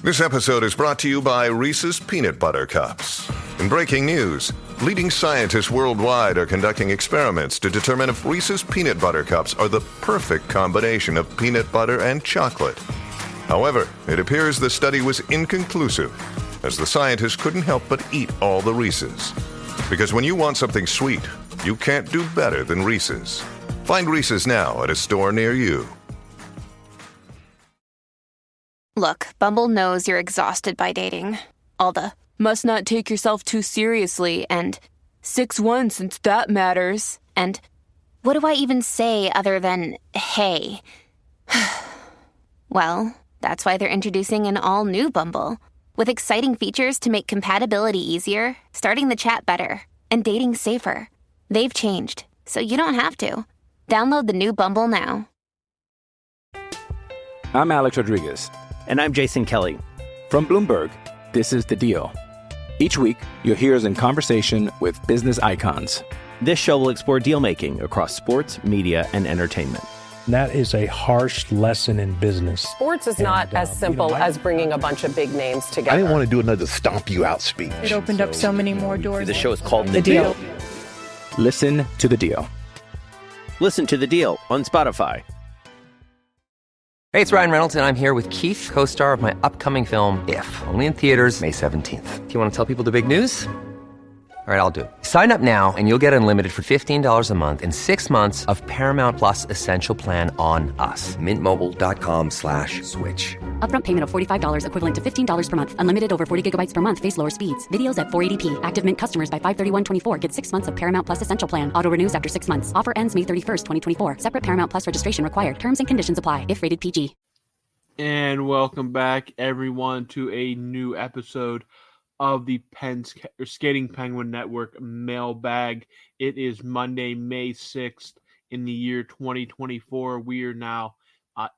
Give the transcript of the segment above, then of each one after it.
This episode is brought to you by Reese's Peanut Butter Cups. In breaking news, leading scientists worldwide are conducting experiments to determine if Reese's Peanut Butter Cups are the perfect combination of peanut butter and chocolate. However, it appears the study was inconclusive, as the scientists couldn't help but eat all the Reese's. Because when you want something sweet, you can't do better than Reese's. Find Reese's now at a store near you. Look, Bumble knows you're exhausted by dating. All the, must not take yourself too seriously, and 6'1" since that matters. And what do I even say other than, hey? Well, that's why they're introducing an all-new Bumble, with exciting features to make compatibility easier, starting the chat better, and dating safer. They've changed, so you don't have to. Download the new Bumble now. I'm Alex Rodriguez. And I'm Jason Kelly. From Bloomberg, this is The Deal. Each week, you'll hear us in conversation with business icons. This show will explore deal-making across sports, media, and entertainment. That is a harsh lesson in business. Sports is not as simple as bringing a bunch of big names together. I didn't want to do another stomp you out speech. It opened up so many more doors. The show is called The Deal. Listen to The Deal. Listen to The Deal on Spotify. Hey, it's Ryan Reynolds, and I'm here with Keith, co-star of my upcoming film, If, only in theaters May 17th. Do you want to tell people the big news? All right, I'll do it. Sign up now and you'll get unlimited for $15 a month and 6 months of Paramount Plus Essential Plan on us. MintMobile.com/switch. Upfront payment of $45 equivalent to $15 per month. Unlimited over 40 gigabytes per month. Face lower speeds. Videos at 480p. Active Mint customers by 531.24 get 6 months of Paramount Plus Essential Plan. Auto renews after 6 months. Offer ends May 31st, 2024. Separate Paramount Plus registration required. Terms and conditions apply if rated PG. And welcome back, everyone, to a new episode of the Skating Penguin Network Mailbag. It is Monday, May 6th in the year 2024. We are now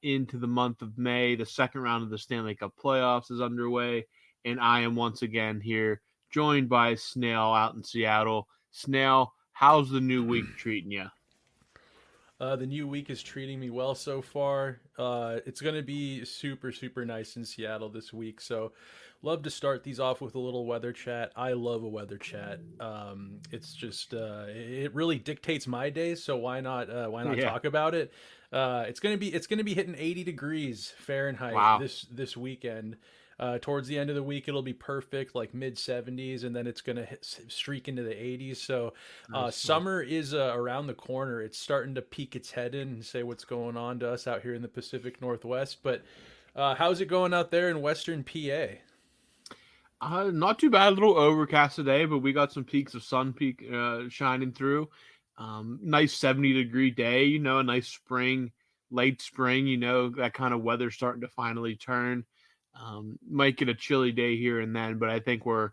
into the month of May. The second round of the Stanley Cup playoffs is underway, and I am once again here, joined by Snail out in Seattle. Snail, how's the new week treating you? The new week is treating me well so far. It's going to be super, super nice in Seattle this week. So love to start these off with a little weather chat. I love a weather chat. It's just, it really dictates my days. So why not talk about it? It's going to be hitting 80 degrees Fahrenheit this weekend. Towards the end of the week, it'll be perfect, like mid 70s, and then it's going to streak into the 80s. So summer is around the corner. It's starting to peek its head in and say what's going on to us out here in the Pacific Northwest. But how's it going out there in Western PA? Not too bad. A little overcast today, but we got some peaks of sun shining through. Nice 70-degree day, a nice spring, late spring, that kind of weather starting to finally turn. Might get a chilly day here and then, but I think we're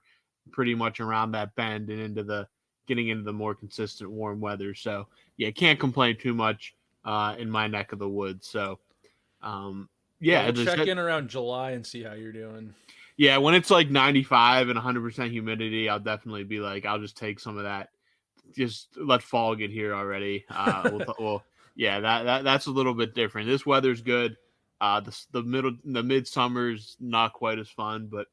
pretty much around that bend and getting into the more consistent warm weather. So yeah, can't complain too much in my neck of the woods. So check in around July and see how you're doing. Yeah, when it's like 95 and 100% humidity, I'll definitely be like, I'll just take some of that. Just let fall get here already. That's a little bit different. This weather's good. The midsummer's not quite as fun, but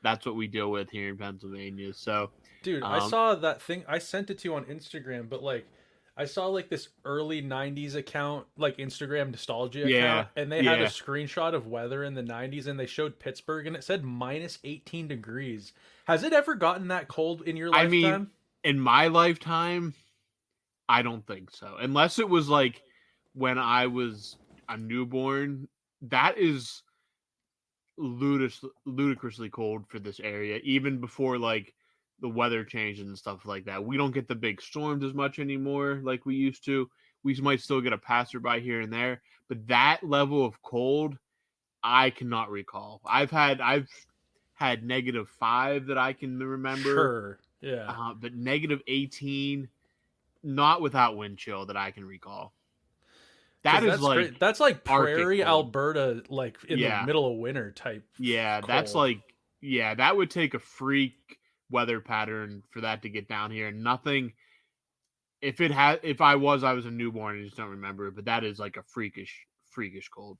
that's what we deal with here in Pennsylvania. So, dude, I saw that thing. I sent it to you on Instagram, but I saw this early 90s account, Instagram nostalgia account, and they had a screenshot of weather in the 90s, and they showed Pittsburgh, and it said minus 18 degrees. Has it ever gotten that cold in your lifetime? I mean, in my lifetime, I don't think so. Unless it was when I was a newborn. That is ludicrously cold for this area, even before the weather changes and stuff like that. We don't get the big storms as much anymore like we used to. We might still get a passerby here and there, but that level of cold, I cannot recall. I've had -5 that I can remember. Sure, yeah. But -18, not without wind chill that I can recall. That's like prairie Alberta, in the middle of winter type. Yeah, cold. That's that would take a freak weather pattern for that to get down here. Nothing. If I was a newborn, I just don't remember it. But that is a freakish cold.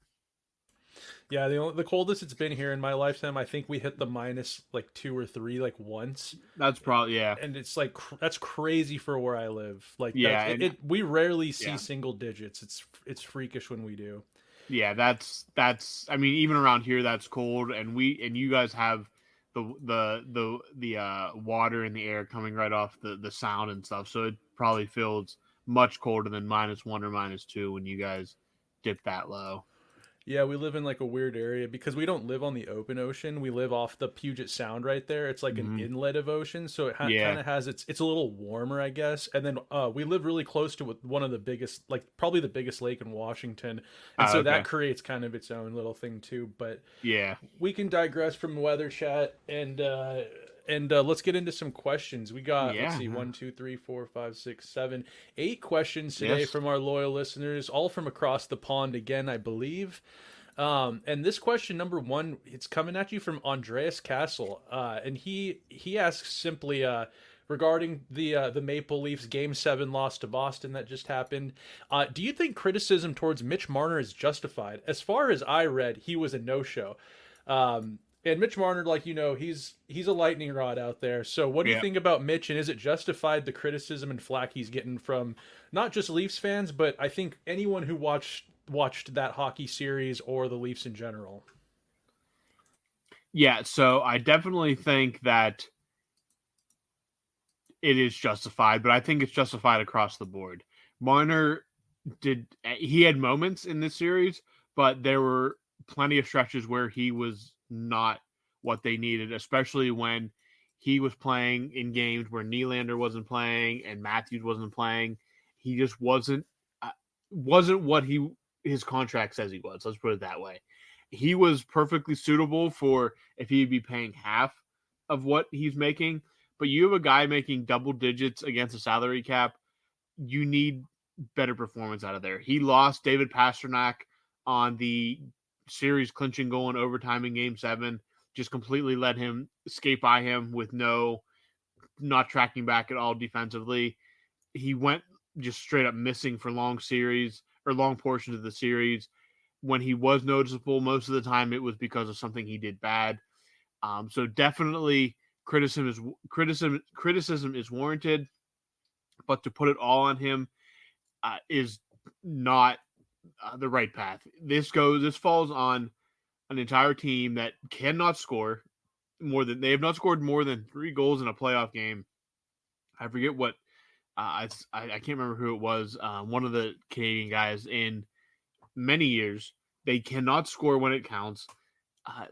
Yeah, the coldest it's been here in my lifetime. I think we hit the minus like 2 or 3 like once. That's probably and it's like that's crazy for where I live. Like yeah, we rarely see single digits. It's freakish when we do. Yeah, that's. I mean, even around here, that's cold, and you guys have the water in the air coming right off the sound and stuff. So it probably feels much colder than -1 or -2 when you guys dip that low. Yeah, we live in like a weird area because we don't live on the open ocean. We live off the Puget Sound right there. It's like an inlet of ocean, so it kind of has it's a little warmer, I guess. And then we live really close to one of the biggest, like probably the biggest lake in Washington, and so that creates kind of its own little thing too. But yeah, we can digress from weather chat and let's get into some questions. We got, let's see, 1, 2, 3, 4, 5, 6, 7, 8 questions today from our loyal listeners, all from across the pond again, I believe. And this question, number 1, it's coming at you from Andreas Castle. And he asks simply regarding the Maple Leafs Game 7 loss to Boston that just happened. Do you think criticism towards Mitch Marner is justified? As far as I read, he was a no-show. And Mitch Marner, like, he's a lightning rod out there. So what do you think about Mitch, and is it justified, the criticism and flack he's getting from not just Leafs fans, but I think anyone who watched that hockey series or the Leafs in general? Yeah, so I definitely think that it is justified, but I think it's justified across the board. Marner he had moments in this series, but there were plenty of stretches where he was not what they needed, especially when he was playing in games where Nylander wasn't playing and Matthews wasn't playing. He just wasn't what his contract says he was. Let's put it that way. He was perfectly suitable for if he'd be paying half of what he's making, but you have a guy making double digits against a salary cap. You need better performance out of there. He lost David Pastrnak on the series clinching goal in overtime in Game 7, just completely let him skate by him with not tracking back at all defensively. He went just straight up missing for long portions of the series. When he was noticeable, most of the time it was because of something he did bad. So definitely criticism is warranted, but to put it all on him is not the right path. This falls on an entire team that cannot score they have not scored more than 3 goals in a playoff game. I forget what I can't remember who it was. One of the Canadian guys in many years. They cannot score when it counts.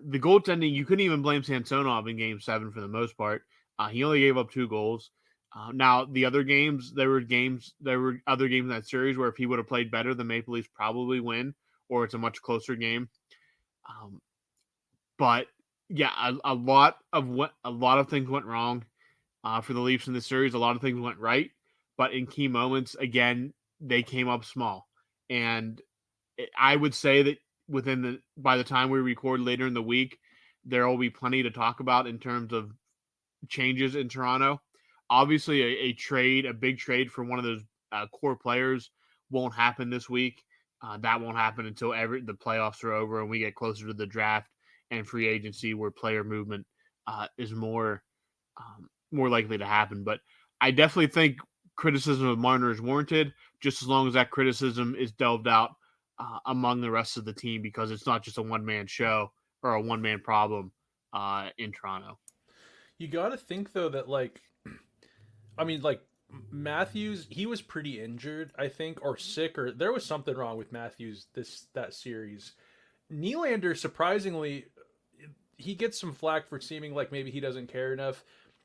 The goaltending, you couldn't even blame Samsonov in Game 7 for the most part. He only gave up 2 goals. Now, the other games, there were other games in that series where if he would have played better, the Maple Leafs probably win, or it's a much closer game. But yeah, a lot of things went wrong for the Leafs in this series. A lot of things went right, but in key moments, again, they came up small. And I would say that by the time we record later in the week, there will be plenty to talk about in terms of changes in Toronto. Obviously, a big trade for one of those core players won't happen this week. That won't happen until the playoffs are over and we get closer to the draft and free agency, where player movement is more likely to happen. But I definitely think criticism of Marner is warranted, just as long as that criticism is delved out among the rest of the team, because it's not just a one-man show or a one-man problem in Toronto. You got to think, though, that Matthews, he was pretty injured, I think, or sick, or there was something wrong with Matthews that series. Nylander, surprisingly, he gets some flack for seeming like maybe he doesn't care enough.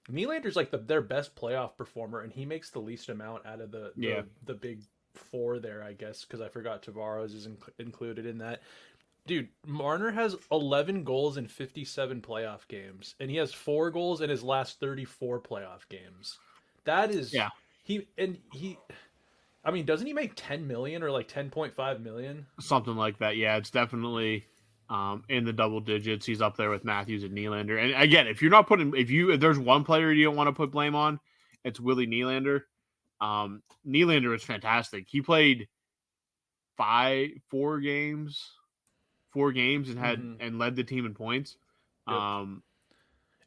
Nylander's like their best playoff performer, and he makes the least amount out of the big 4 there, I guess, because I forgot Tavares is included in that. Dude, Marner has 11 goals in 57 playoff games, and he has 4 goals in his last 34 playoff games. That is, doesn't he make 10 million or like 10.5 million? Something like that. Yeah, it's definitely in the double digits. He's up there with Matthews and Nylander. And again, if there's one player you don't want to put blame on, it's Willie Nylander. Nylander was fantastic. He played 4 4 games and and led the team in points. Yep. And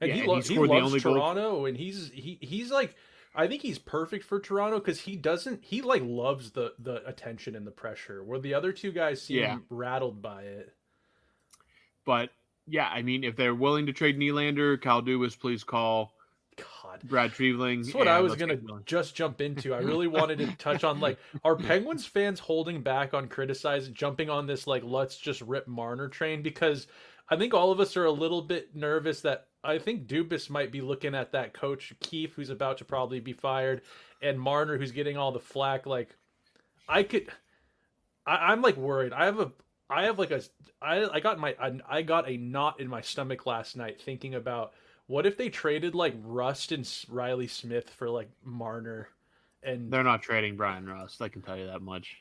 he he scored loves the only Toronto, goal. and he's like, I think he's perfect for Toronto because he like loves the attention and the pressure, where the other two guys seem rattled by it. But yeah, I mean, if they're willing to trade Nylander, Kyle Dubas, please call Brad Trevling. That's what I was gonna just jump into. I really wanted to touch on, like, are Penguins fans holding back on jumping on this, like, let's just rip Marner train? Because I think all of us are a little bit nervous that I think Dubas might be looking at that coach Keefe, who's about to probably be fired, and Marner, who's getting all the flack. Like, I'm like worried. I got a knot in my stomach last night thinking about what if they traded like Rust and Riley Smith for like Marner, and they're not trading Brian Rust. I can tell you that much.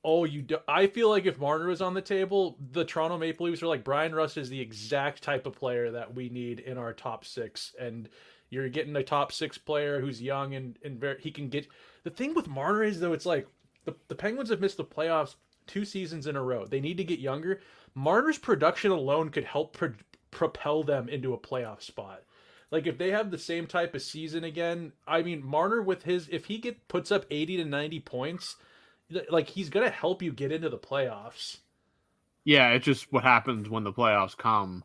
Oh, I feel like if Marner was on the table, the Toronto Maple Leafs are like, Brian Rust is the exact type of player that we need in our top 6. And you're getting a top 6 player who's young and he can get. The thing with Marner is, though, it's like the Penguins have missed the playoffs 2 seasons in a row. They need to get younger. Marner's production alone could help propel them into a playoff spot. Like, if they have the same type of season again, I mean, Marner if he puts up 80 to 90 points, like, he's gonna help you get into the playoffs. Yeah, it's just what happens when the playoffs come.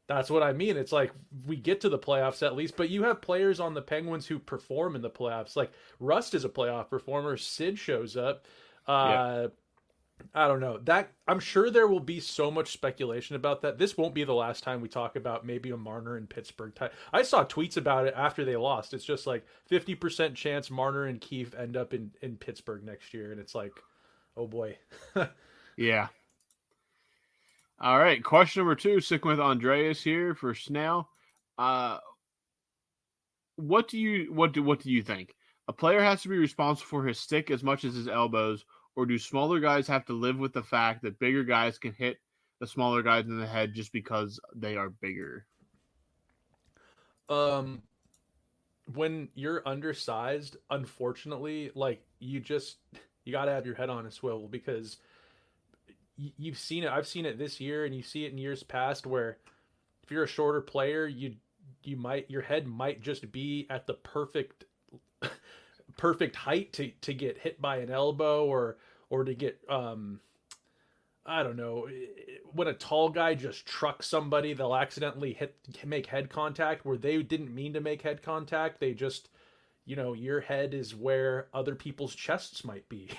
That's what I mean. It's like we get to the playoffs at least, but you have players on the Penguins who perform in the playoffs. Like Rust is a playoff performer. Sid shows up. I don't know. I'm sure there will be so much speculation about that. This won't be the last time we talk about maybe a Marner and Pittsburgh type. I saw tweets about it after they lost. It's just like 50% chance Marner and Keefe end up in Pittsburgh next year. And it's like, oh boy. Yeah. All right. Question number 2, sticking with Andreas here for Snail. What do you think? A player has to be responsible for his stick as much as his elbows, or do smaller guys have to live with the fact that bigger guys can hit the smaller guys in the head just because they are bigger? When you're undersized, unfortunately, like, you got to have your head on a swivel, because you've seen it. I've seen it this year, and you see it in years past, where if you're a shorter player, your head might just be at the perfect height to get hit by an elbow, or to get I don't know, when a tall guy just trucks somebody, they'll accidentally make head contact where they didn't mean to make head contact. They just, your head is where other people's chests might be.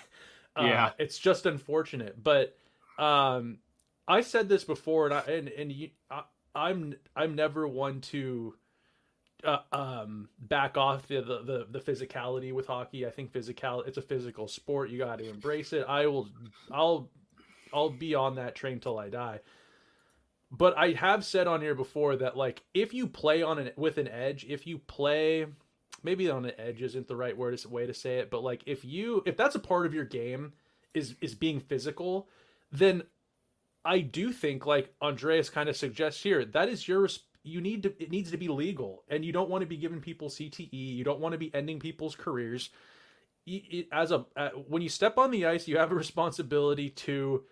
Yeah, it's just unfortunate. But I said this before, I'm never one to back off the physicality with hockey. I think it's a physical sport. You got to embrace it. I'll be on that train till I die. But I have said on here before that, like, if you play with an edge, maybe on an edge isn't the right way to say it, but like, if that's a part of your game is being physical, then I do think, like Andreas kind of suggests here, that is it needs to be legal, and you don't want to be giving people CTE. You don't want to be ending people's careers. When you step on the ice, you have a responsibility to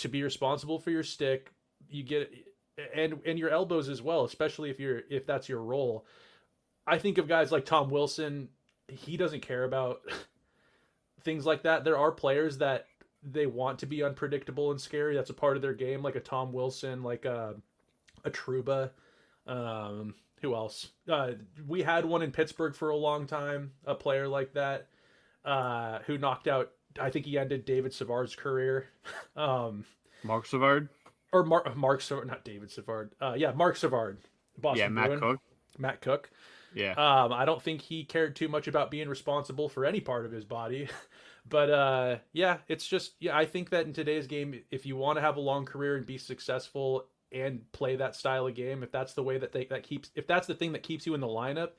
be responsible for your stick. You get and your elbows as well, especially if that's your role. I think of guys like Tom Wilson. He doesn't care about things like that. There are players that they want to be unpredictable and scary. That's a part of their game, like a Tom Wilson, like a Trouba. Who else? We had one in Pittsburgh for a long time, a player like that, who knocked out, I think he ended David Savard's career. Mark Savard? Or Mark Savard, not David Savard. Mark Savard. Boston Bruin. Matt Cook. Yeah. I don't think he cared too much about being responsible for any part of his body. But it's just, I think that in today's game, if you want to have a long career and be successful and play that style of game, if that's the way if that's the thing that keeps you in the lineup,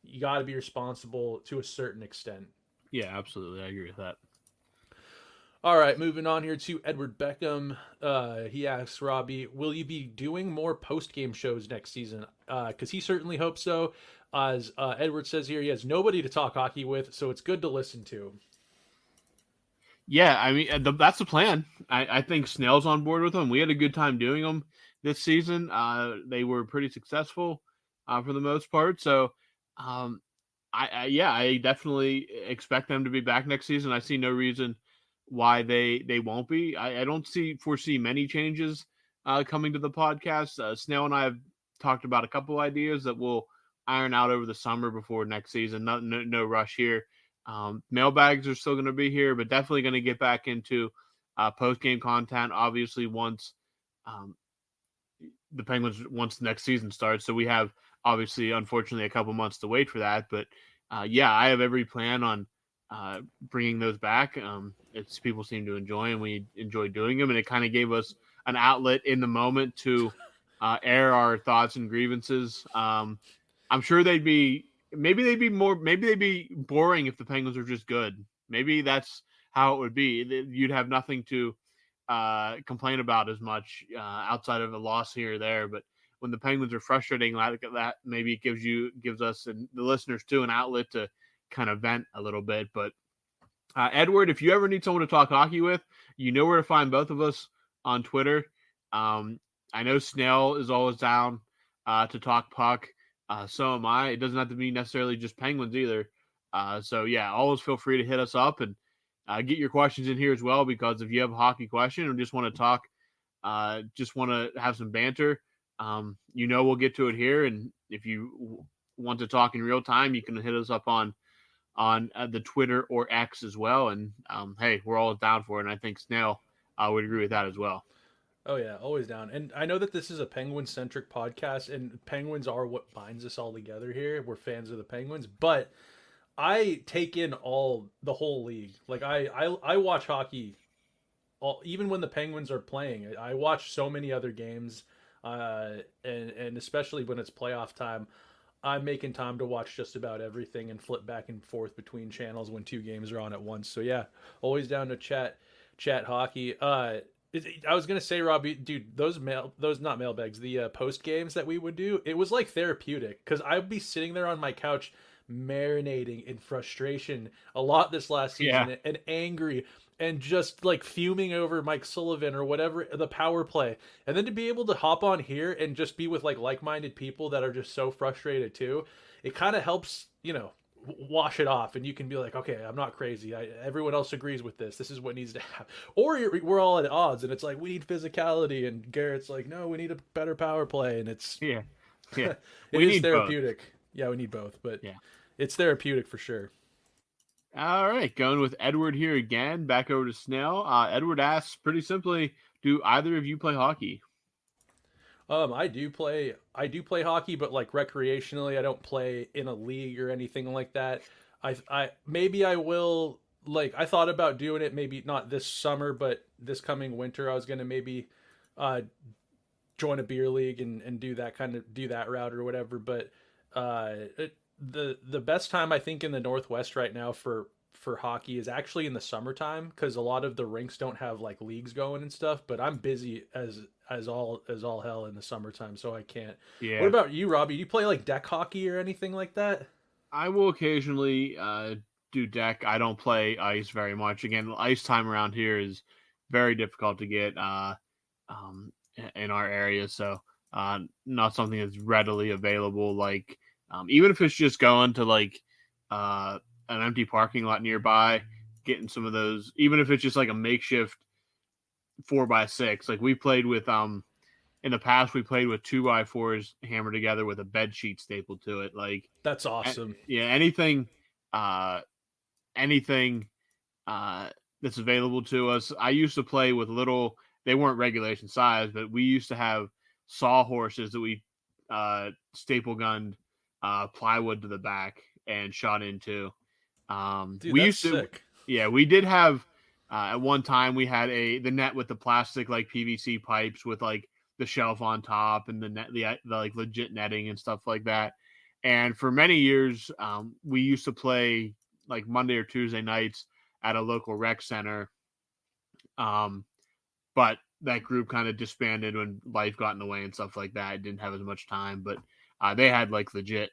you got to be responsible to a certain extent. Yeah, absolutely. I agree with that. All right, moving on here to Edward Beckham. He asks, Robbie, will you be doing more post-game shows next season? Because he certainly hopes so. As Edward says here, he has nobody to talk hockey with, so it's good to listen to. Yeah, I mean that's the plan. I think Snail's on board with them. We had a good time doing them this season. They were pretty successful for the most part. So, um, I definitely expect them to be back next season. I see no reason why they won't be. I don't foresee many changes coming to the podcast. Snail and I have talked about a couple ideas that we'll iron out over the summer before next season. No rush here. Mailbags are still going to be here, but definitely going to get back into post game content. Obviously, once once next season starts, so we have obviously, unfortunately, a couple months to wait for that. But yeah, I have every plan on bringing those back. It's people seem to enjoy, and we enjoy doing them, and it kind of gave us an outlet in the moment to air our thoughts and grievances. I'm sure maybe they'd be boring if the Penguins are just good. Maybe that's how it would be. You'd have nothing to complain about as much outside of a loss here or there. But when the Penguins are frustrating like that, maybe it gives us and the listeners too an outlet to kind of vent a little bit. But Edward, if you ever need someone to talk hockey with, you know where to find both of us on Twitter. I know Snail is always down to talk puck. So am I. It doesn't have to be necessarily just Penguins either. So yeah, always feel free to hit us up and get your questions in here as well, because if you have a hockey question or just want to talk, just want to have some banter, we'll get to it here. And if you want to talk in real time, you can hit us up on the Twitter or X as well. And hey, we're all down for it. And I think Snail would agree with that as well. Oh yeah, always down. And I know that this is a Penguin-centric podcast, and Penguins are what binds us all together here. We're fans of the Penguins, but I take in the whole league. Like I watch hockey even when the Penguins are playing. I watch so many other games, and especially when it's playoff time, I'm making time to watch just about everything and flip back and forth between channels when two games are on at once. So yeah, always down to chat hockey. I was gonna say, Robbie, dude, those not mailbags, the post games that we would do, it was like therapeutic, because I'd be sitting there on my couch marinating in frustration a lot this last season, and angry, and just like fuming over Mike Sullivan or whatever, the power play, and then to be able to hop on here and just be with like-minded people that are just so frustrated too, it kind of helps, wash it off, and you can be like, okay, I'm not crazy. Everyone else agrees with this. This is what needs to happen. Or we're all at odds, and it's like, we need physicality, and Garrett's like, no, we need a better power play, and it's it is therapeutic. Both. Yeah, we need both, but yeah, it's therapeutic for sure. All right, going with Edward here again. Back over to Snail. Edward asks pretty simply, do either of you play hockey? I do play hockey, but like recreationally. I don't play in a league or anything like that. I maybe I will, like, I thought about doing it, maybe not this summer, but this coming winter I was going to maybe join a beer league and do that route or whatever, but the best time I think in the Northwest right now for hockey is actually in the summertime, because a lot of the rinks don't have like leagues going and stuff, but I'm busy as all hell in the summertime, so I can't. Yeah. What about you, Robbie? Do you play like deck hockey or anything like that? I will occasionally do deck. I don't play ice very much. Again, ice time around here is very difficult to get in our area, so not something that's readily available. Like even if it's just going to like an empty parking lot nearby, getting some of those, even if it's just like a makeshift 4x6. Like we played with in the past, we played with 2x4s hammered together with a bed sheet stapled to it. Like that's awesome. Anything that's available to us. I used to play with little. They weren't regulation size, but we used to have sawhorses that we staple gunned plywood to the back and shot into. Dude, we used to. Sick. Yeah, we did have. At one time, we had the net with the plastic like PVC pipes with like the shelf on top and the net, the like legit netting and stuff like that. And for many years, we used to play like Monday or Tuesday nights at a local rec center. But that group kind of disbanded when life got in the way and stuff like that. It didn't have as much time, but they had like legit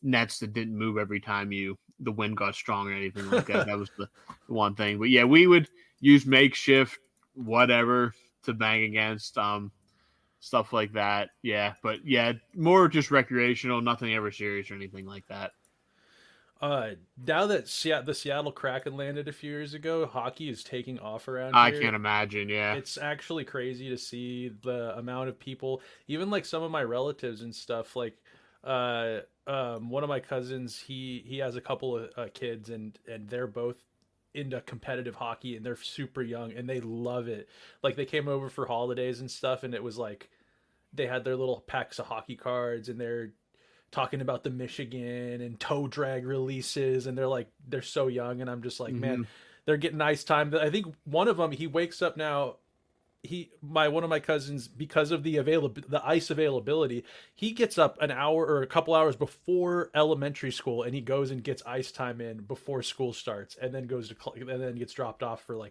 nets that didn't move every time you the wind got strong or anything like that. That was the one thing. But yeah, we would use makeshift whatever to bang against, stuff like that. Yeah, but yeah, more just recreational, nothing ever serious or anything like that. Now that the Seattle Kraken landed a few years ago, hockey is taking off around I here. can't imagine. Yeah, it's actually crazy to see the amount of people, even like some of my relatives and stuff. Like, one of my cousins, he has a couple of kids, and they're both into competitive hockey, and they're super young and they love it. Like, they came over for holidays and stuff, and it was like they had their little packs of hockey cards, and they're talking about the Michigan and toe drag releases, and they're so young, and I'm just like, man, they're getting ice time. I think one of them, he wakes up now. One of my cousins, because of the ice availability, he gets up an hour or a couple hours before elementary school, and he goes and gets ice time in before school starts, and then and then gets dropped off for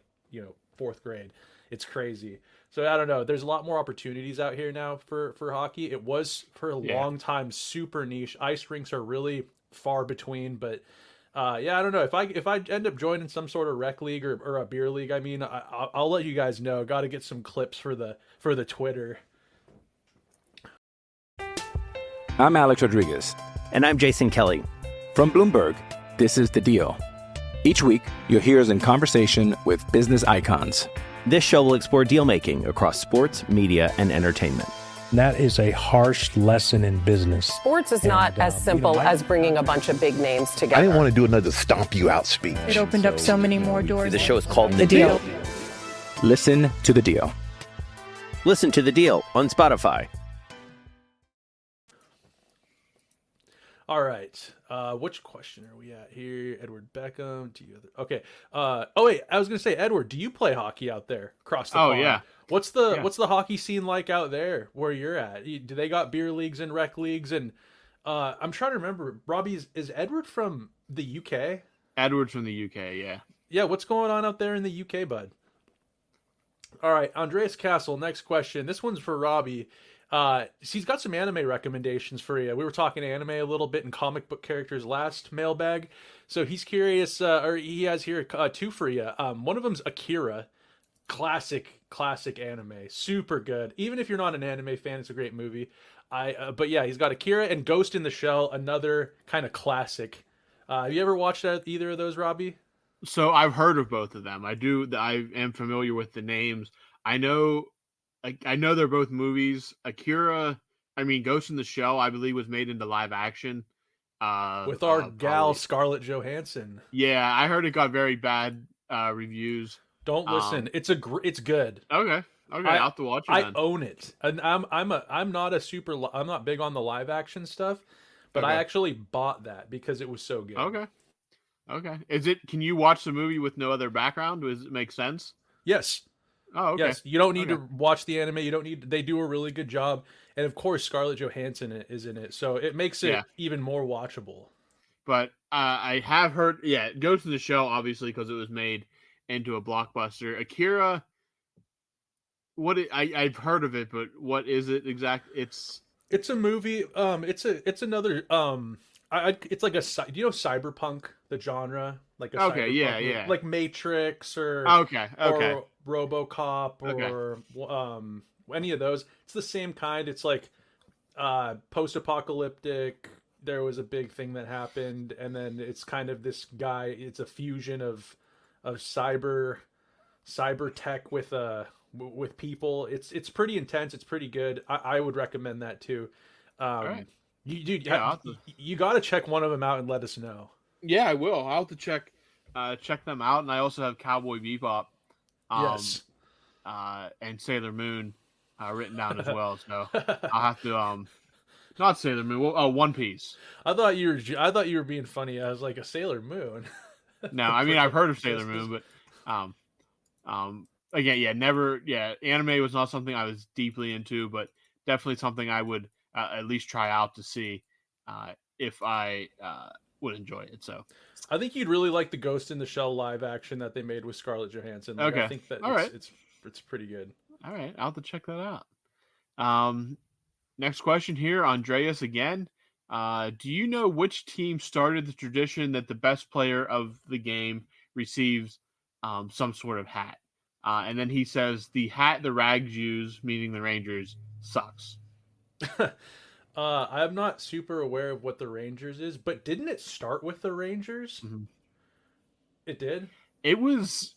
fourth grade. It's crazy. So I don't know. There's a lot more opportunities out here now for hockey. It was for a long time super niche. Ice rinks are really far between, but I don't know. If I end up joining some sort of rec league or a beer league, I mean, I'll let you guys know. Got to get some clips for the Twitter. I'm Alex Rodriguez. And I'm Jason Kelly. From Bloomberg, this is The Deal. Each week, you'll hear us in conversation with business icons. This show will explore deal-making across sports, media, and entertainment. That is a harsh lesson in business. Sports is not as simple as bringing a bunch of big names together. I didn't want to do another stomp you out speech. It opened up so many more doors. The show is called The Deal. Listen to The Deal. Listen to The Deal on Spotify. All right. Which question are we at here? Edward Beckham. Okay. I was gonna say, Edward, do you play hockey out there across the pond? Yeah. What's the hockey scene like out there where you're at? Do they got beer leagues and rec leagues? And I'm trying to remember. Robbie, is Edward from the UK? Edward's from the UK. Yeah. Yeah. What's going on out there in the UK, bud? All right, Andreas Castle. Next question. This one's for Robbie. He's got some anime recommendations for you. We were talking anime a little bit and comic book characters last mailbag, so he's curious, or he has here two for you. One of them's Akira, classic anime, super good. Even if you're not an anime fan, it's a great movie. But yeah, he's got Akira and Ghost in the Shell, another kind of classic. Have you ever watched either of those, Robbie? So I've heard of both of them. I am familiar with the names. I know they're both movies. Akira, Ghost in the Shell, I believe, was made into live action. With our gal Scarlett Johansson. Yeah, I heard it got very bad reviews. Don't listen. It's good. Okay. I'll have to watch it. I own it, and I'm not big on the live action stuff, but I actually bought that because it was so good. Okay. Can you watch the movie with no other background? Does it make sense? Yes. Oh, okay. Yes, you don't need to watch the anime. They do a really good job. And of course, Scarlett Johansson is in it. So it makes it even more watchable. But I have heard, Ghost in the Shell, obviously, because it was made into a blockbuster. Akira, I've heard of it, but what is it exactly? It's a movie. It's another, it's like do you know cyberpunk, the genre? Like a cyberpunk, like Matrix or or RoboCop or any of those. It's the same kind. It's like post-apocalyptic. There was a big thing that happened, and then it's kind of this guy. It's a fusion of cyber tech with people. It's pretty intense. It's pretty good. I would recommend that too. All right. You got to check one of them out and let us know. Yeah, I will. I'll have to check them out. And I also have Cowboy Bebop, yes, and Sailor Moon written down as well. So I'll have to not Sailor Moon. One Piece. I thought you were being funny. I was like, a Sailor Moon. No, I've heard of Sailor Moon, but again, never. Yeah, anime was not something I was deeply into, but definitely something I would at least try out to see if I would enjoy it. So I think you'd really like the Ghost in the Shell live action that they made with Scarlett Johansson. Like, okay. I think that it's pretty good. All right. I'll have to check that out. Next question here, Andreas again. Do you know which team started the tradition that the best player of the game receives some sort of hat? And then he says, the hat the Rags use, meaning the Rangers, sucks. I'm not super aware of what the Rangers is, but didn't it start with the Rangers? Mm-hmm. It did? It was...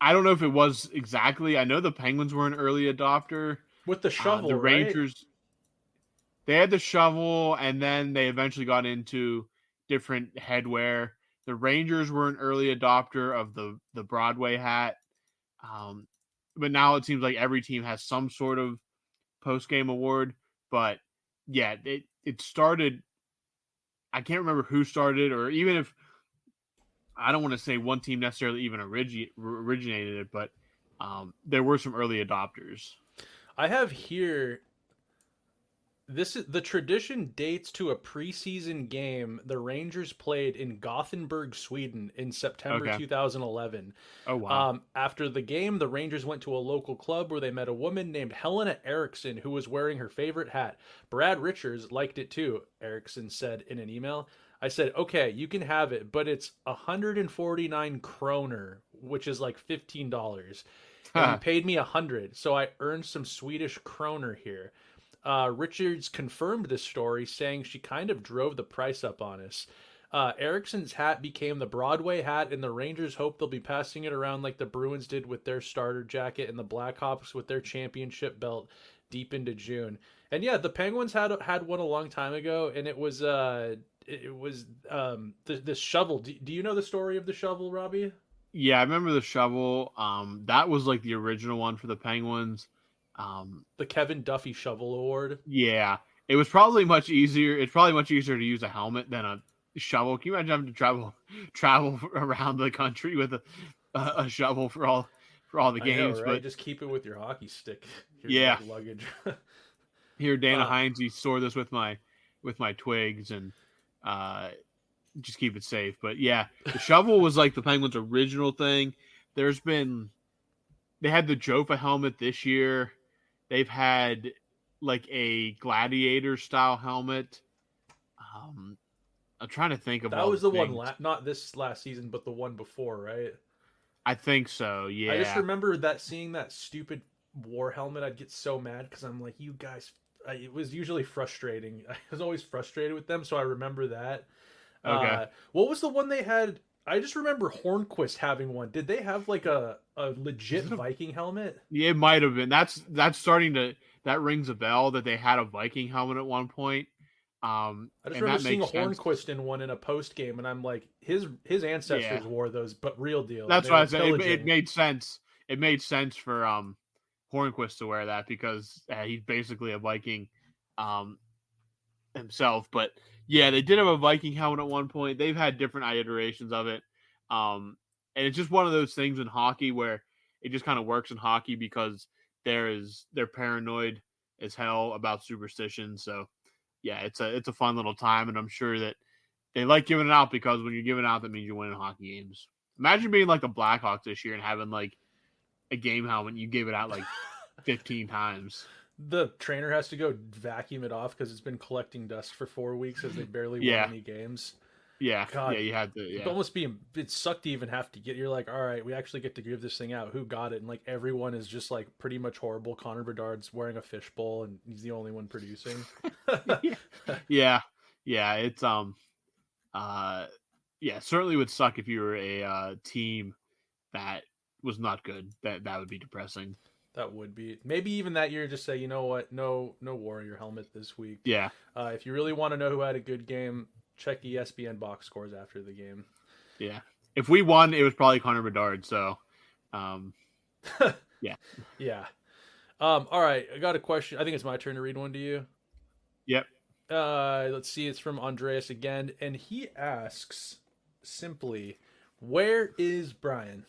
I don't know if it was exactly. I know the Penguins were an early adopter. With the shovel, the right? Rangers, they had the shovel, and then they eventually got into different headwear. The Rangers were an early adopter of the Broadway hat. But now it seems like every team has some sort of post-game award. But yeah, it started. I can't remember who started, or even if I don't want to say one team necessarily even originated it, but there were some early adopters. I have here. The tradition dates to a preseason game the Rangers played in Gothenburg, Sweden in September 2011. Oh, wow. After the game, the Rangers went to a local club where they met a woman named Helena Eriksson who was wearing her favorite hat. Brad Richards liked it too, Eriksson said in an email. I said, okay, you can have it, but it's 149 kroner, which is like $15. And he paid me 100, so I earned some Swedish kroner here. Richards confirmed this story, saying she kind of drove the price up on us. Eriksson's hat became the Broadway hat, and the Rangers hope they'll be passing it around like the Bruins did with their starter jacket and the Blackhawks with their championship belt deep into June. And yeah, the Penguins had one a long time ago, and it was this shovel. Do you know the story of the shovel, Robbie? Yeah, I remember the shovel. That was like the original one for the Penguins. The Kevin Duffy Shovel Award. Yeah, it was probably much easier. It's probably much easier to use a helmet than a shovel. Can you imagine having to travel around the country with a shovel for all the games? I know, right? But just keep it with your hockey stick. Yeah, luggage. Here, Dana Hines, you store this with my twigs and just keep it safe. But yeah, the shovel was like the Penguins' original thing. They had the Jofa helmet this year. They've had like a gladiator style helmet. I'm trying to think of that was the one, not this last season, but the one before, right? I think so. Yeah. I just remember seeing that stupid war helmet. I'd get so mad because I'm like, you guys. It was usually frustrating. I was always frustrated with them, so I remember that. Okay. What was the one they had? I just remember Hornquist having one. Did they have like a legit Viking helmet? Yeah, it might have been. That's starting to that rings a bell that they had a Viking helmet at one point. I just remember seeing a Hornquist in one in a post game, and I'm like, his ancestors wore those, but real deal. That's why I said it made sense. It made sense for Hornquist to wear that because he's basically a Viking himself. But yeah, they did have a Viking helmet at one point. They've had different iterations of it. And it's just one of those things in hockey where it just kind of works in hockey because they're paranoid as hell about superstition. So yeah, it's a fun little time, and I'm sure that they like giving it out because when you're giving it out, that means you're winning hockey games. Imagine being like the Blackhawks this year and having like a game helmet, you gave it out like 15 times. The trainer has to go vacuum it off because it's been collecting dust for 4 weeks as they barely won any games. Yeah, God, yeah, you had to. Yeah. It sucked to even have to get. You're like, all right, we actually get to give this thing out. Who got it? And like everyone is just like pretty much horrible. Connor Bedard's wearing a fishbowl and he's the only one producing. yeah, it's certainly would suck if you were a team that was not good. That would be depressing. That would be. Maybe even that year, just say, you know what, no Warrior helmet this week. Yeah. If you really want to know who had a good game, check ESPN box scores after the game. Yeah. If we won, it was probably Connor Bedard. So, yeah. Yeah. All right. I got a question. I think it's my turn to read one to you. Yep. Let's see. It's from Andreas again. And he asks simply, where is Brian?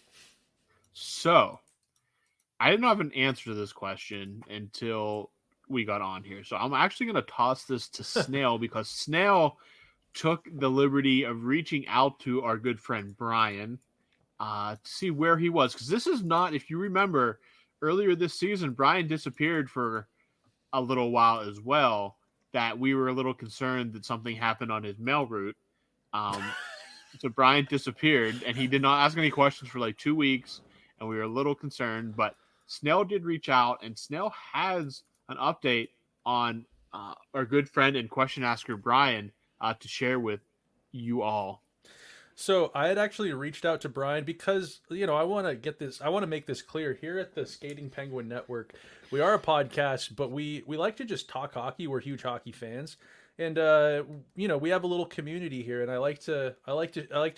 So, I didn't have an answer to this question until we got on here. So I'm actually going to toss this to Snail because Snail took the liberty of reaching out to our good friend Brian to see where he was. Because this is not, if you remember, earlier this season, Brian disappeared for a little while as well. that we were a little concerned that something happened on his mail route. So Brian disappeared, and he did not ask any questions for like 2 weeks, and we were a little concerned. But Snail did reach out, and Snail has an update on our good friend and question asker Brian to share with you all. So I had actually reached out to Brian because, I want to make this clear here at the Skating Penguin Network. We are a podcast, but we like to just talk hockey. We're huge hockey fans. And we have a little community here, and I like to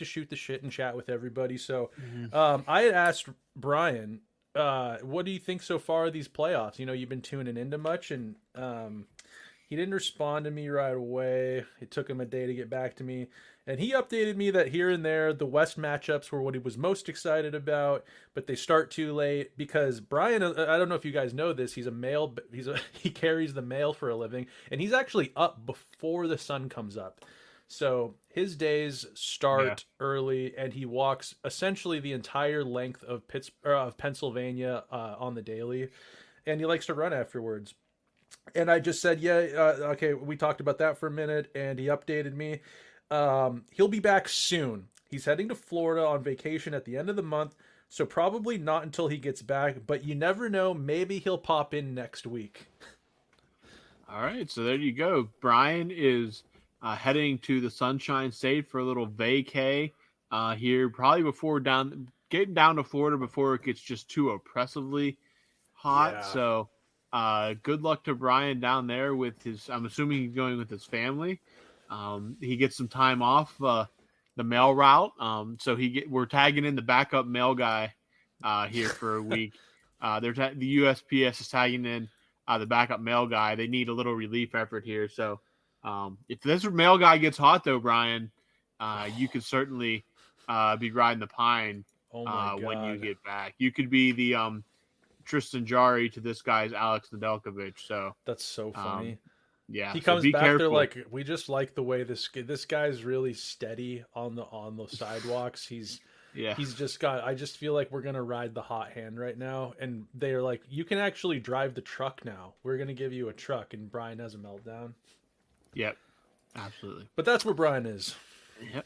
shoot the shit and chat with everybody. So I had asked Brian, what do you think so far of these playoffs? You've been tuning into much, and he didn't respond to me right away. It took him a day to get back to me. And he updated me that here and there, the West matchups were what he was most excited about, but they start too late because Brian, I don't know if you guys know this, he carries the mail for a living, and he's actually up before the sun comes up. So his days start early, and he walks essentially the entire length of Pennsylvania on the daily, and he likes to run afterwards. And I just said, okay, we talked about that for a minute, and he updated me. He'll be back soon. He's heading to Florida on vacation at the end of the month, so probably not until he gets back, but you never know. Maybe he'll pop in next week. All right, so there you go. Brian is heading to the Sunshine State for a little vacay here, probably before getting down to Florida before it gets just too oppressively hot. Yeah. So good luck to Brian down there with I'm assuming he's going with his family. He gets some time off the mail route. So we're tagging in the backup mail guy here for a week. The USPS is tagging in the backup mail guy. They need a little relief effort here. So if this mail guy gets hot, though, Brian, you could certainly be riding the pine when you get back. You could be the Tristan Jarry to this guy's Alex Nedeljkovic. So that's so funny. Yeah, he comes back careful. There like we just like the way this guy's really steady on the sidewalks. He's just got. I just feel like we're gonna ride the hot hand right now, and they're like, you can actually drive the truck now. We're gonna give you a truck, and Brian has a meltdown. Yep, absolutely. But that's where Brian is. Yep.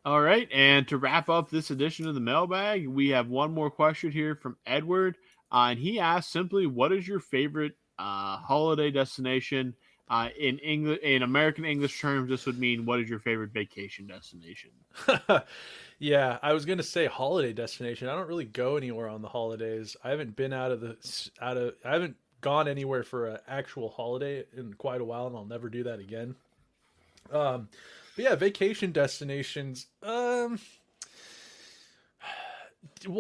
All right, and to wrap up this edition of the Mailbag, we have one more question here from Edward, and he asked simply, "What is your favorite holiday destination?" In American English terms, this would mean, what is your favorite vacation destination? Yeah, I was gonna say holiday destination. I don't really go anywhere on the holidays. I haven't been I haven't gone anywhere for an actual holiday in quite a while, and I'll never do that again. But yeah, vacation destinations. Well,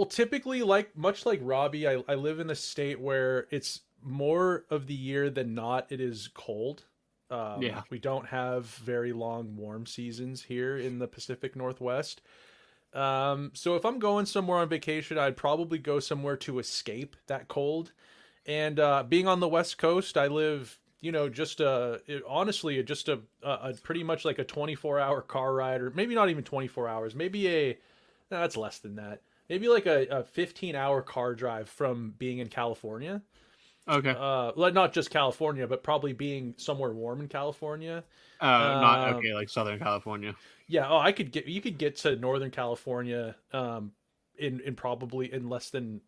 typically, much like Robbie, I live in a state where it's more of the year than not it is cold. We don't have very long warm seasons here in the Pacific Northwest. So if I'm going somewhere on vacation, I'd probably go somewhere to escape that cold. And being on the West Coast, I live, just honestly just a pretty much like a 24-hour car ride, or maybe not even 24 hours, maybe that's less than that. Maybe like a 15-hour car drive from being in California. Okay. Not just California, but probably being somewhere warm in California. Like Southern California. Yeah. You could get to Northern California, in probably in less than,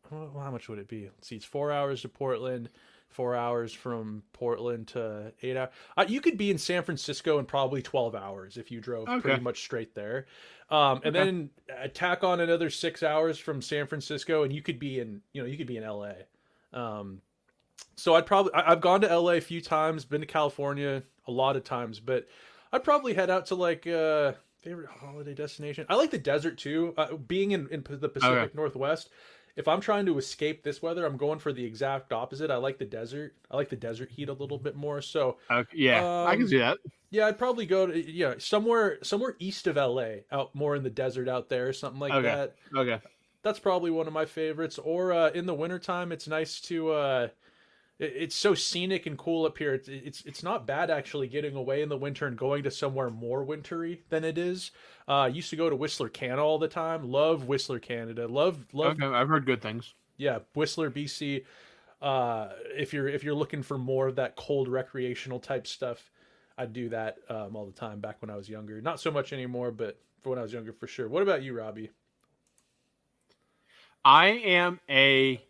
how much would it be? Let's see, it's 4 hours to Portland, 4 hours from Portland to 8 hours. You could be in San Francisco in probably 12 hours if you drove pretty much straight there. And then tack on another 6 hours from San Francisco, and you could be in LA. So I've gone to LA a few times, been to California a lot of times, but I'd probably head out to favorite holiday destination. I like the desert too. Being in the Pacific Northwest, if I'm trying to escape this weather, I'm going for the exact opposite. I like the desert. I like the desert heat a little bit more. So I can see that. Yeah, I'd probably go to somewhere east of LA, out more in the desert out there, something like that. Okay. That's probably one of my favorites. Or in the wintertime, it's nice to it's so scenic and cool up here. It's not bad actually getting away in the winter and going to somewhere more wintry than it is. Used to go to Whistler, Canada all the time. Love Whistler, Canada. Love. Okay, I've heard good things. Yeah, Whistler, BC. if you're looking for more of that cold recreational type stuff, I do that all the time back when I was younger. Not so much anymore, but for when I was younger, for sure. What about you, Robbie? I am a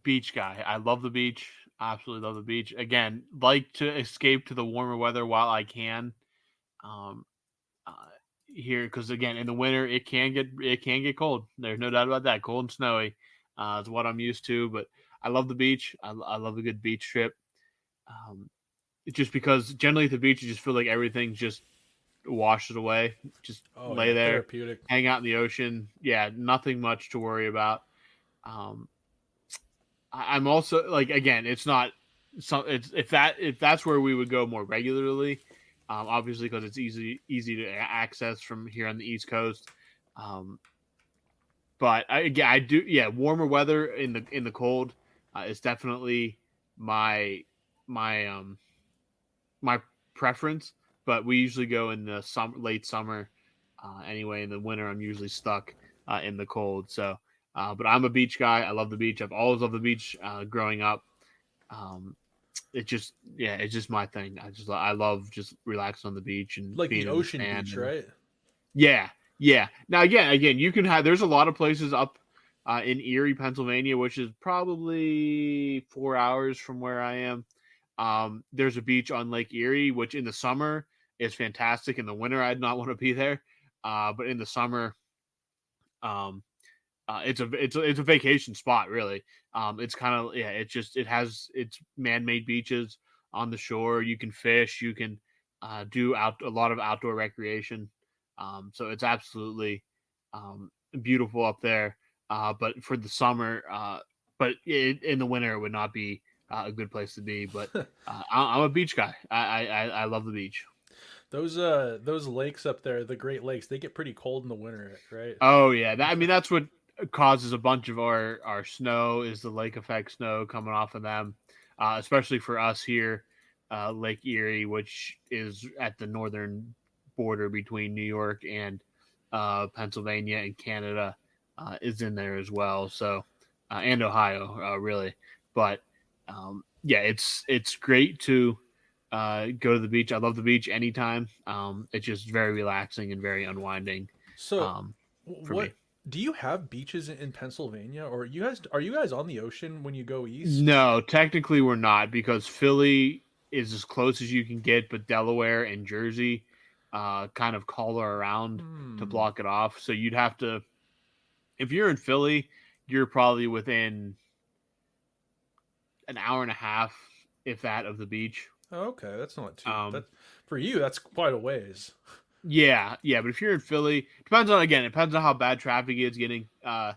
beach guy. I love the beach. Absolutely love the beach. Again, like to escape to the warmer weather while I can. Um, uh, Here, because again, in the winter it can get cold. There's no doubt about that. Cold and snowy is what I'm used to. But I love the beach. I love a good beach trip. Just because generally at the beach you just feel like everything just washes away. Just lay there, therapeutic. hang out in the ocean. Yeah, nothing much to worry about. Um, I'm also like, again, it's not so it's if that's where we would go more regularly, obviously because it's easy to access from here on the East Coast. But I do, yeah, warmer weather in the cold is definitely my my my preference. But we usually go in the late summer. Anyway, in the winter I'm usually stuck in the cold. So. But I'm a beach guy. I love the beach. I've always loved the beach growing up. It's just my thing. I love just relaxing on the beach and like being the ocean beach, right? Yeah. Now again, you can have. There's a lot of places up in Erie, Pennsylvania, which is probably 4 hours from where I am. There's a beach on Lake Erie, which in the summer is fantastic. In the winter, I'd not want to be there. But in the summer, it's a vacation spot, really. It's kind of, yeah. It has its man-made beaches on the shore. You can fish. You can do a lot of outdoor recreation. So it's absolutely beautiful up there. But for the summer, in the winter, it would not be a good place to be. But I'm a beach guy. I love the beach. Those lakes up there, the Great Lakes, they get pretty cold in the winter, right? Oh yeah, that's what causes a bunch of our snow is the lake effect snow coming off of them, especially for us here, Lake Erie, which is at the northern border between New York and Pennsylvania and Canada, is in there as well. So and Ohio, really. But yeah, it's great to go to the beach. I love the beach anytime. It's just very relaxing and very unwinding. So for what? me. Do you have beaches in Pennsylvania, or are you guys on the ocean when you go east? No, technically we're not, because Philly is as close as you can get, but Delaware and Jersey kind of collar around to block it off. So you'd have to, if you're in Philly, you're probably within an hour and a half, if that, of the beach. Oh, okay, that's not too. For you, that's quite a ways. Yeah, but if you're in Philly, it depends on how bad traffic is getting to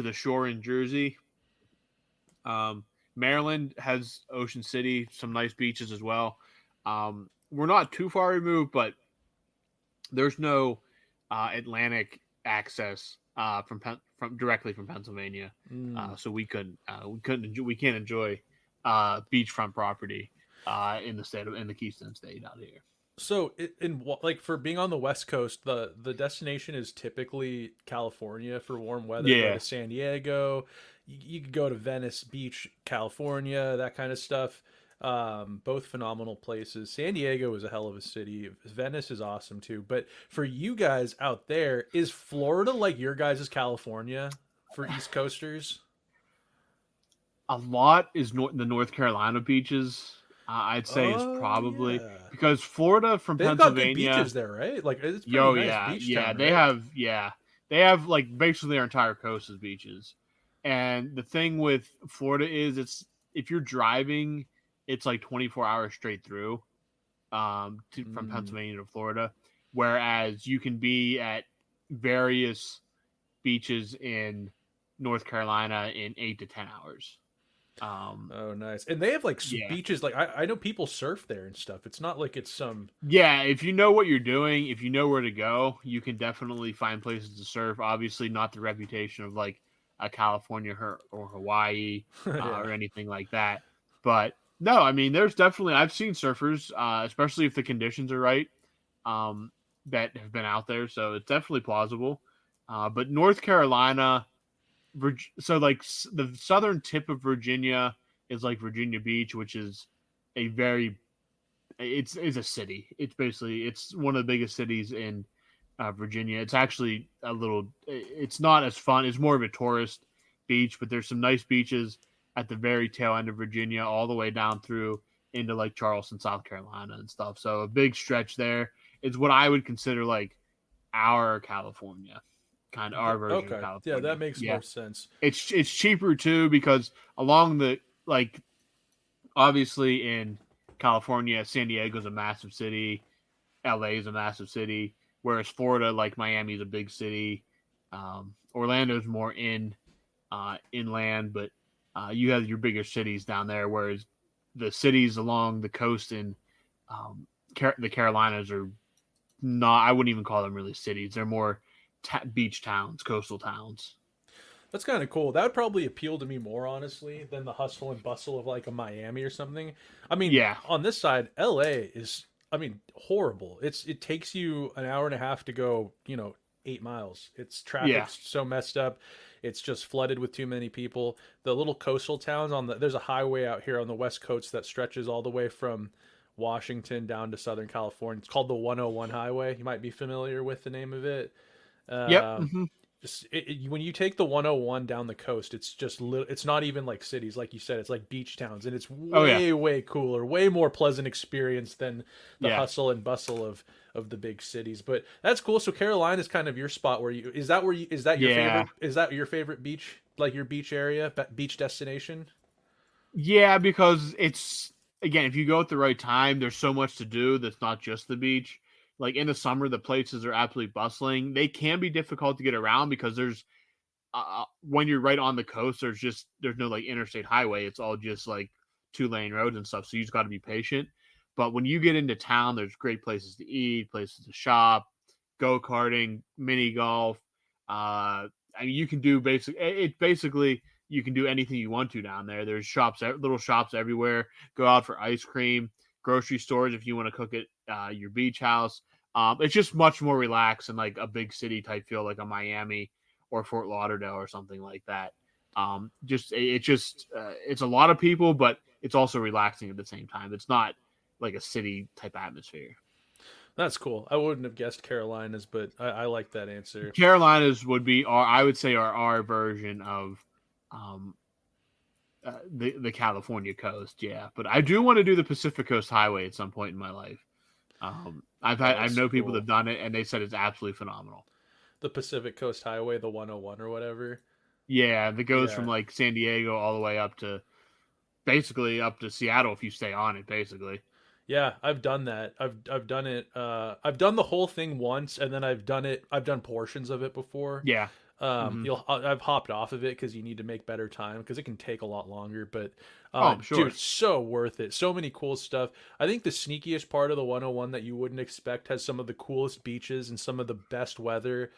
the shore in Jersey. Maryland has Ocean City, some nice beaches as well. We're not too far removed, but there's no Atlantic access from directly from Pennsylvania, so we can't enjoy beachfront property in the Keystone State out here. So, like for being on the West Coast, the destination is typically California for warm weather. Yeah. Go to San Diego. You could go to Venice Beach, California, that kind of stuff. Both phenomenal places. San Diego is a hell of a city. Venice is awesome too. But for you guys out there, is Florida like your guys' California for East Coasters? A lot is the North Carolina beaches. I'd say is probably because Florida from They've Pennsylvania. Got good beaches there, right? Like it's pretty nice beach town, they have like basically their entire coast is beaches. And the thing with Florida is if you're driving, it's like 24 hours straight through from Pennsylvania to Florida, whereas you can be at various beaches in North Carolina in 8 to 10 hours. Oh, nice. And they have like beaches. Like I know people surf there and stuff. It's not like it's some. Yeah, if you know what you're doing, if you know where to go, you can definitely find places to surf. Obviously, not the reputation of like a California or Hawaii or anything like that. But no, I mean, there's definitely, I've seen surfers, especially if the conditions are right, that have been out there. So it's definitely plausible. But North Carolina, so like the southern tip of Virginia is like Virginia Beach, which is a very it's a city. It's one of the biggest cities in Virginia. It's actually it's not as fun. It's more of a tourist beach, but there's some nice beaches at the very tail end of Virginia, all the way down through into like Charleston, South Carolina and stuff. So a big stretch there is what I would consider like our California, kind of our version of California. Yeah, that makes more sense. It's cheaper too, because along the, like, obviously in California, San Diego's a massive city, LA is a massive city, whereas Florida, like Miami's a big city. Orlando's more inland, but you have your bigger cities down there, whereas the cities along the coast in the Carolinas are not, I wouldn't even call them really cities. They're more beach towns, coastal towns. That's kind of cool. That would probably appeal to me more, honestly, than the hustle and bustle of like a Miami or something. I mean, on this side, LA is, horrible. It takes you an hour and a half to go, 8 miles. It's traffic's so messed up. It's just flooded with too many people. The little coastal towns there's a highway out here on the West Coast that stretches all the way from Washington down to Southern California. It's called the 101 Highway. You might be familiar with the name of it. When you take the 101 down the coast, it's just it's not even like cities, like you said. It's like beach towns, and it's way cooler, way more pleasant experience than the hustle and bustle of the big cities. But that's cool. So Carolina is kind of your spot. Is that your favorite? Is that your favorite beach, like your beach area, beach destination? Yeah, because it's, again, if you go at the right time, there's so much to do that's not just the beach. Like in the summer, the places are absolutely bustling. They can be difficult to get around because there's when you're right on the coast, there's no like interstate highway. It's all just like 2-lane roads and stuff. So you just got to be patient. But when you get into town, there's great places to eat, places to shop, go-karting, mini golf. You can do basically you can do anything you want to down there. There's little shops everywhere. Go out for ice cream, grocery stores if you want to cook at your beach house. It's just much more relaxed and like a big city type feel, like a Miami or Fort Lauderdale or something like that. It's a lot of people, but it's also relaxing at the same time. It's not like a city type atmosphere. That's cool. I wouldn't have guessed Carolinas, but I like that answer. Carolinas would be I would say our version of the California coast. Yeah, but I do want to do the Pacific Coast Highway at some point in my life. I know people that have done it, and they said it's absolutely phenomenal. The Pacific Coast Highway, the 101 or whatever. Yeah, that goes from like San Diego all the way up to Seattle if you stay on it, basically. Yeah, I've done that. I've done it. I've done the whole thing once, and then I've done portions of it before. Yeah. I've hopped off of it because you need to make better time because it can take a lot longer. But sure. Dude, so worth it. So many cool stuff. I think the sneakiest part of the 101 that you wouldn't expect has some of the coolest beaches and some of the best weather.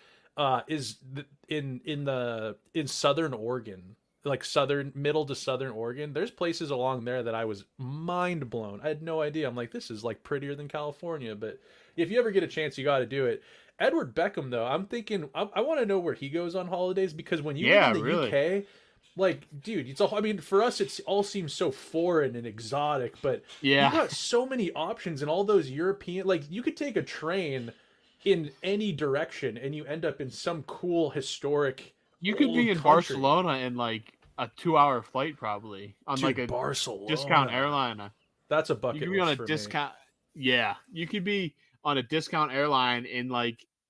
Is in Southern Oregon, like middle to Southern Oregon. There's places along there that I was mind blown. I had no idea. I'm like, this is like prettier than California. But if you ever get a chance, you got to do it. Edward Beckham, though, I'm thinking I want to know where he goes on holidays, because when you live in the UK, like, dude, for us, it all seems so foreign and exotic, but you got so many options, and all those European, like, you could take a train in any direction and you end up in some cool historic. You could be in Barcelona in like a 2-hour flight, probably on like a Barcelona discount airline. That's a bucket. You could be on a discount. Yeah, you could be on a discount airline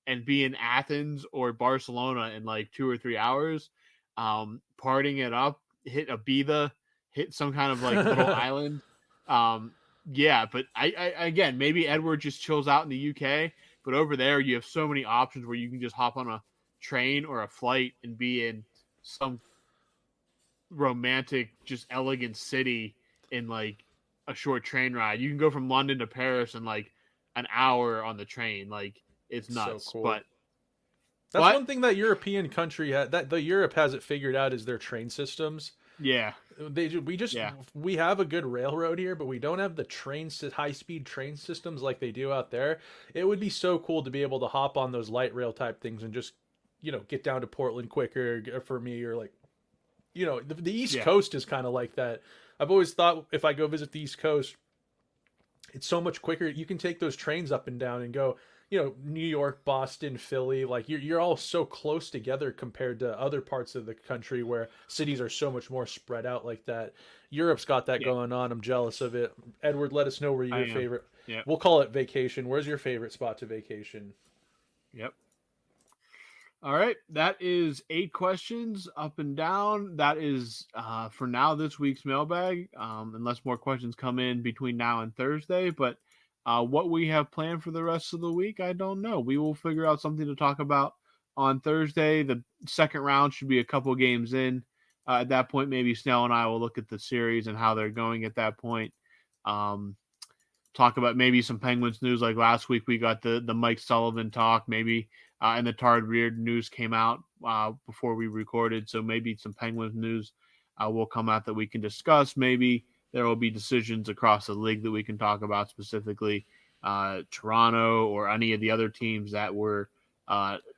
and be in Athens or Barcelona in like 2 or 3 hours, partying it up, hit Ibiza, hit some kind of like little island. But I again, maybe Edward just chills out in the UK, but over there you have so many options where you can just hop on a train or a flight and be in some romantic, just elegant city in like a short train ride. You can go from London to Paris in like an hour on the train. Like, it's nuts. So cool. But that's one thing that European country that the Europe has it figured out is their train systems. Yeah, we have a good railroad here, but we don't have the high-speed train systems like they do out there. It would be so cool to be able to hop on those light rail type things and just get down to Portland quicker for me, or like, the East Yeah. Coast is kind of like that. I've always thought if I go visit the East Coast, it's so much quicker. You can take those trains up and down and go, New York, Boston, Philly, like you're all so close together compared to other parts of the country where cities are so much more spread out like that. Europe's got that going on. I'm jealous of it. Edward, let us know where your favorite. Yeah. We'll call it vacation. Where's your favorite spot to vacation? Yep. All right. That is 8 questions up and down. That is for now this week's mailbag, unless more questions come in between now and Thursday. But what we have planned for the rest of the week, I don't know. We will figure out something to talk about on Thursday. The second round should be a couple games in. At that point, maybe Snail and I will look at the series and how they're going at that point. Talk about maybe some Penguins news. Like last week, we got the Mike Sullivan talk. Maybe and the Tard Reard news came out before we recorded. So maybe some Penguins news will come out that we can discuss. Maybe there will be decisions across the league that we can talk about, specifically Toronto or any of the other teams that were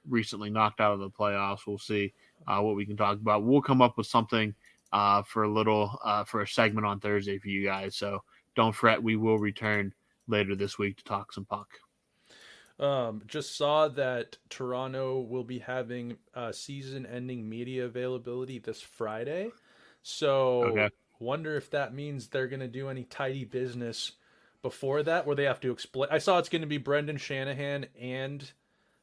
recently knocked out of the playoffs. We'll see what we can talk about. We'll come up with something for a segment on Thursday for you guys. So don't fret. We will return later this week to talk some puck. Just saw that Toronto will be having season-ending media availability this Friday. So wonder if that means they're going to do any tidy business before that, where they have to explain. I saw it's going to be Brendan Shanahan and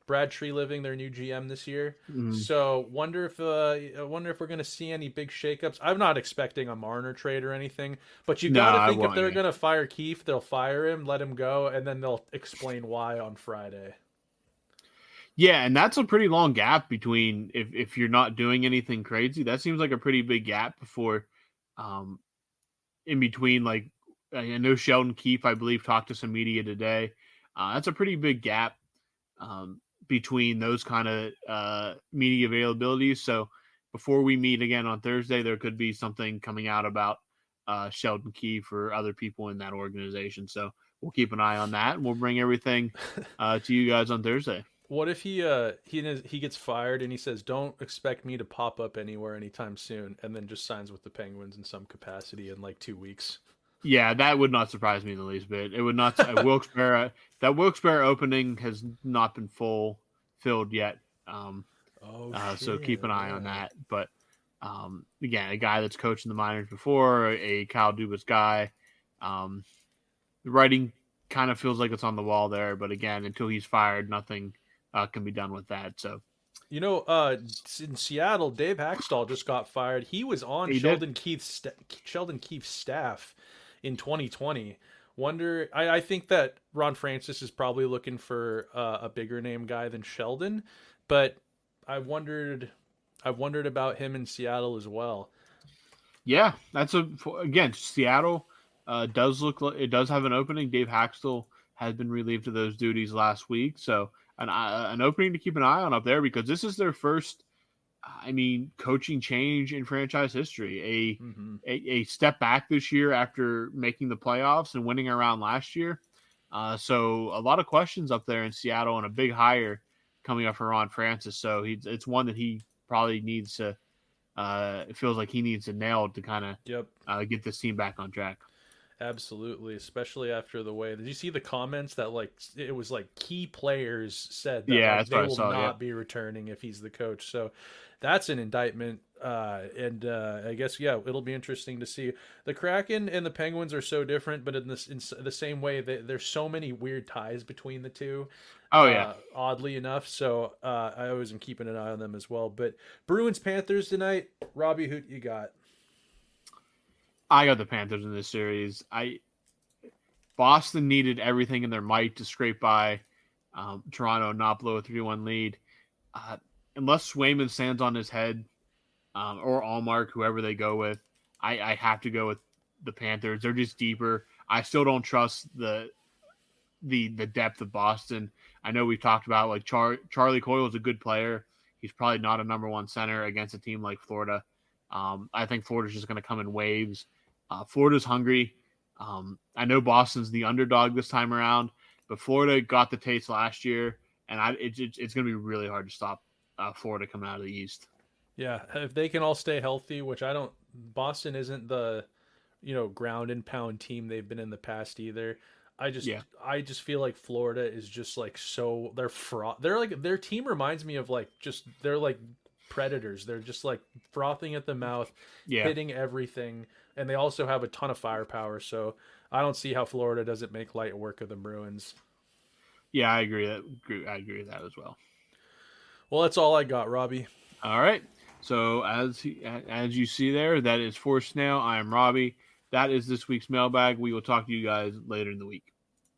Brad Treliving, their new GM this year. So wonder if we're going to see any big shakeups. I'm not expecting a Marner trade or anything, but you got to think if they're going to fire Keefe, they'll fire him, let him go, and then they'll explain why on Friday. Yeah, and that's a pretty long gap between if you're not doing anything crazy. That seems like a pretty big gap before in between. Like I know Sheldon Keefe, I believe, talked to some media today. That's a pretty big gap between those kind of media availabilities. So before we meet again on Thursday, there could be something coming out about Sheldon Keefe or other people in that organization. So we'll keep an eye on that, and we'll bring everything to you guys on Thursday. What if he gets fired and he says, "Don't expect me to pop up anywhere anytime soon," and then just signs with the Penguins in some capacity in like 2 weeks? Yeah, that would not surprise me in the least bit. It would not. Wilkes-Barre, that Wilkes-Barre opening has not been filled yet. So keep an eye on that. But again, a guy that's coached in the minors before, a Kyle Dubas guy. The writing kind of feels like it's on the wall there. But again, until he's fired, nothing can be done with that. So. In Seattle, Dave Haxtell just got fired. He was on Sheldon Keefe's staff in 2020. I think that Ron Francis is probably looking for a bigger name guy than Sheldon, but I wondered about him in Seattle as well. Yeah, again, Seattle does look like it does have an opening. Dave Haxtell has been relieved of those duties last week, so an opening to keep an eye on up there, because this is their first, coaching change in franchise history. A step back this year after making the playoffs and winning around last year. So a lot of questions up there in Seattle, and a big hire coming up for Ron Francis. So it's one that he probably needs to. It feels like he needs to nail to kind of get this team back on track. Absolutely, especially after the way. Did you see the comments that it was like key players said that they will not be returning if he's the coach? So that's an indictment. And I guess it'll be interesting to see. The Kraken and the Penguins are so different, but in the same way, there's so many weird ties between the two. Oddly enough. So I always am keeping an eye on them as well. But Bruins Panthers tonight. Robbie, who you got? I got the Panthers in this series. Boston needed everything in their might to scrape by Toronto and not blow a 3-1 lead. Unless Swayman stands on his head, or Allmark, whoever they go with, I have to go with the Panthers. They're just deeper. I still don't trust the depth of Boston. I know we've talked about like Charlie Coyle is a good player. He's probably not a number one center against a team like Florida. I think Florida's just going to come in waves. Florida's hungry. I know Boston's the underdog this time around, but Florida got the taste last year, and it's going to be really hard to stop Florida coming out of the East. Yeah, if they can all stay healthy, which I don't. Boston isn't the, ground and pound team they've been in the past either. I just feel like Florida is just like they're they're like their team reminds me of they're like predators. They're just like frothing at the mouth, hitting everything, and they also have a ton of firepower. So I don't see how Florida doesn't make light work of the Bruins. Yeah, I agree with that as well. Well, that's all I got, Robbie. All right. So as you see there, that is for Snail. I am Robbie. That is this week's mailbag. We will talk to you guys later in the week.